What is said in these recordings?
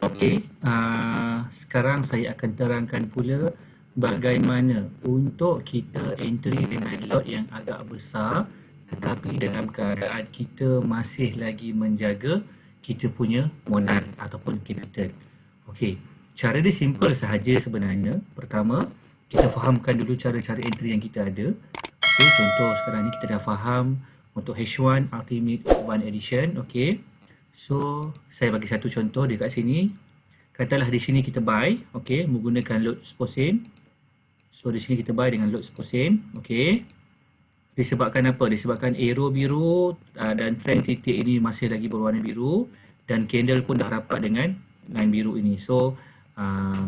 Okey, sekarang saya akan terangkan pula bagaimana untuk kita entry dengan lot yang agak besar tetapi dalam keadaan kita masih lagi menjaga kita punya modal ataupun capital. Okey, cara dia simple sahaja sebenarnya. Pertama, kita fahamkan dulu cara-cara entry yang kita ada. Okey, contoh sekarang ni kita dah faham untuk H1 Ultimate One Edition. Okey, so saya bagi satu contoh dekat sini. Katalah di sini kita buy, okey, menggunakan load 10%. So di sini kita buy dengan load 10%, okey. Disebabkan apa? Disebabkan arrow biru dan trend titik ini masih lagi berwarna biru dan candle pun dah rapat dengan line biru ini. So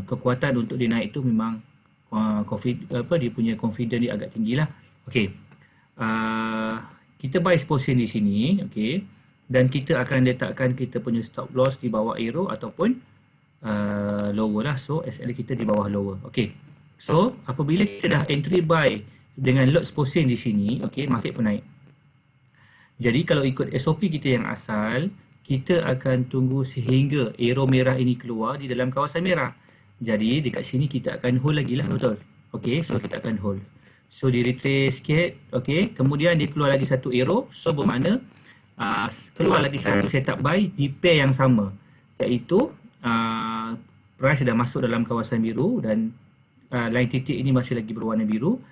kekuatan untuk dia naik tu memang dia punya confidence dia agak tinggilah. Okey. Kita buy 10% di sini, okey. Dan kita akan letakkan kita punya stop loss di bawah arrow ataupun lower lah. So SL kita di bawah lower. Okey. So apabila kita dah entry buy dengan lot 10% di sini, okey, market pun naik. Jadi kalau ikut SOP kita yang asal, kita akan tunggu sehingga arrow merah ini keluar di dalam kawasan merah. Jadi dekat sini kita akan hold lagi lah, betul. Okey, so kita akan hold. So di retrace sikit, okey, kemudian dia keluar lagi satu arrow. So bermakna keluar lagi satu setup buy di pair yang sama, iaitu price dah masuk dalam kawasan biru dan line titik ini masih lagi berwarna biru.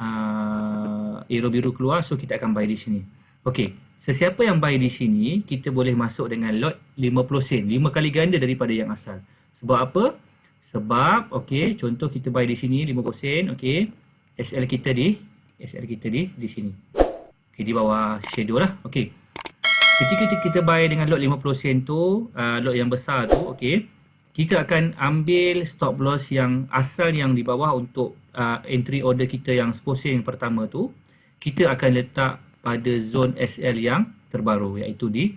Arrow biru keluar, so kita akan buy di sini. Okey, sesiapa yang buy di sini, kita boleh masuk dengan lot 50 sen, 5 kali ganda daripada yang asal. Sebab apa? Sebab, okey, contoh kita buy di sini 50 sen, okey. SL kita di sini. Okey, di bawah shadow lah. Okey. Ketika kita buy dengan lot 50 sen tu, lot yang besar tu, okey, kita akan ambil stop loss yang asal yang di bawah untuk entry order kita yang 10 sen pertama tu. Kita akan letak pada zone SL yang terbaru, iaitu di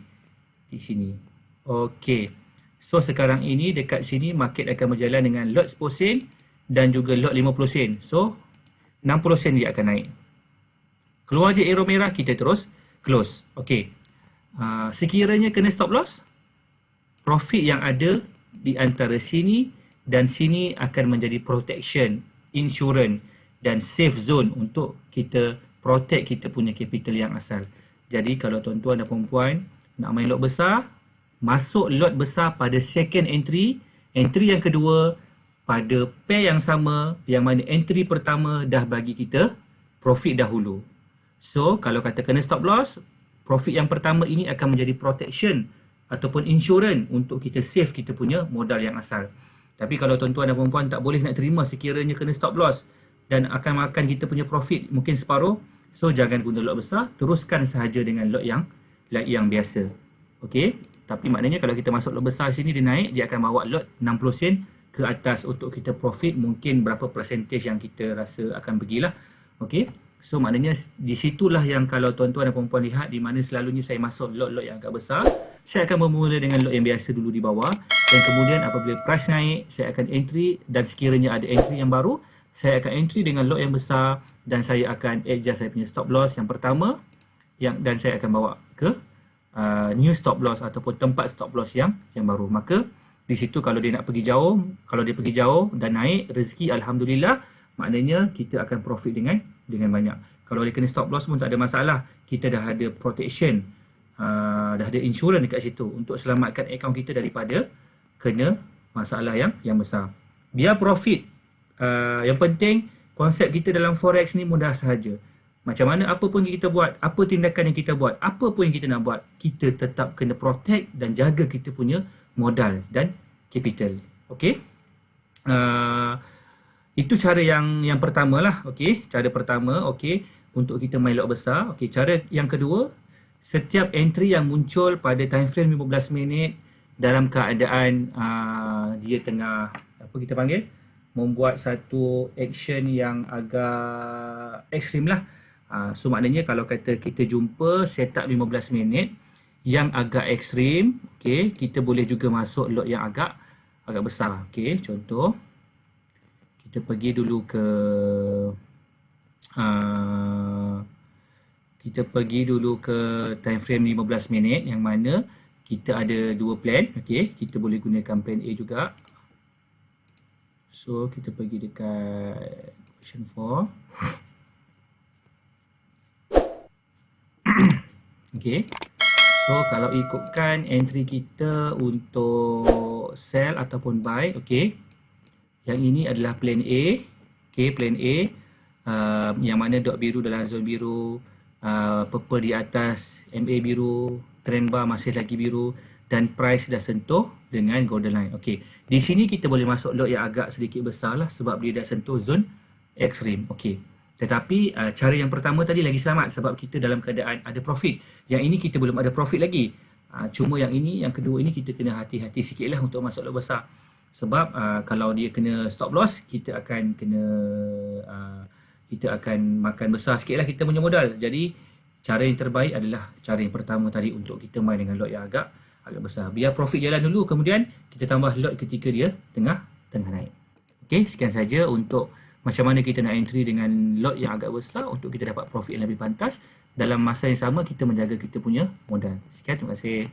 sini. Okey. So sekarang ini dekat sini market akan berjalan dengan lot 10 sen dan juga lot 50 sen. So 60 sen dia akan naik. Keluar je arrow merah, kita terus close. Okey. Sekiranya kena stop loss, profit yang ada di antara sini dan sini akan menjadi protection, insurance dan safe zone untuk kita protect kita punya capital yang asal. Jadi kalau tuan-tuan dan puan-puan nak main lot besar, masuk lot besar pada second entry, entry yang kedua pada pair yang sama, yang mana entry pertama dah bagi kita profit dahulu. So kalau kata kena stop loss, profit yang pertama ini akan menjadi protection ataupun insurance untuk kita save kita punya modal yang asal. Tapi kalau tuan-tuan dan puan-puan tak boleh nak terima sekiranya kena stop loss dan akan makan kita punya profit mungkin separuh, so jangan guna lot besar, teruskan sahaja dengan lot yang biasa. Okey, tapi maknanya kalau kita masuk lot besar sini dia naik, dia akan bawa lot 60 sen ke atas untuk kita profit mungkin berapa percentage yang kita rasa akan pergilah. Okey. So maknanya di situlah yang kalau tuan-tuan dan puan-puan lihat di mana selalunya saya masuk lot-lot yang agak besar, saya akan bermula dengan lot yang biasa dulu di bawah dan kemudian apabila price naik, saya akan entry dan sekiranya ada entry yang baru, saya akan entry dengan lot yang besar dan saya akan adjust saya punya stop loss yang pertama dan saya akan bawa ke new stop loss ataupun tempat stop loss yang baru. Maka di situ kalau dia nak pergi jauh, kalau dia pergi jauh dan naik rezeki, alhamdulillah, maknanya kita akan profit dengan banyak. Kalau dia kena stop loss pun tak ada masalah. Kita dah ada protection, dah ada insurance dekat situ untuk selamatkan akaun kita daripada kena masalah yang besar. Biar profit. Yang penting konsep kita dalam forex ni mudah sahaja. Macam mana apa pun kita buat, apa tindakan yang kita buat, apa pun yang kita nak buat, kita tetap kena protect dan jaga kita punya modal dan capital. Okey? Itu cara yang pertama lah. Okey, cara pertama, okey, untuk kita main lot besar. Okey, cara yang kedua, setiap entry yang muncul pada time frame 15 minit dalam keadaan dia tengah apa kita panggil, membuat satu action yang agak ekstrim lah. So maknanya kalau kata kita jumpa setup 15 minit yang agak ekstrim, okey, kita boleh juga masuk lot yang agak besar. Okey, contoh kita pergi dulu ke time frame 15 minit yang mana kita ada dua plan. Okey, kita boleh gunakan plan A juga. So kita pergi dekat question 4. Okey. So kalau ikutkan entry kita untuk sell ataupun buy, okey. Yang ini adalah plan A. Okey, plan A yang mana dot biru dalam zon biru, purple di atas, MA biru, trend bar masih lagi biru dan price dah sentuh dengan golden line. Okey, di sini kita boleh masuk lot yang agak sedikit besar lah sebab dia dah sentuh zon extreme. Okey, tetapi cara yang pertama tadi lagi selamat sebab kita dalam keadaan ada profit. Yang ini kita belum ada profit lagi. Cuma yang ini, yang kedua ini kita kena hati-hati sikit lah untuk masuk lot besar. Sebab kalau dia kena stop loss, kita akan kena kita akan makan besar sikit lah kita punya modal. Jadi cara yang terbaik adalah cara yang pertama tadi untuk kita main dengan lot yang agak besar. Biar profit jalan dulu, kemudian kita tambah lot ketika dia tengah naik. Okey, sekian saja untuk macam mana kita nak entry dengan lot yang agak besar untuk kita dapat profit yang lebih pantas. Dalam masa yang sama kita menjaga kita punya modal. Sekian, terima kasih.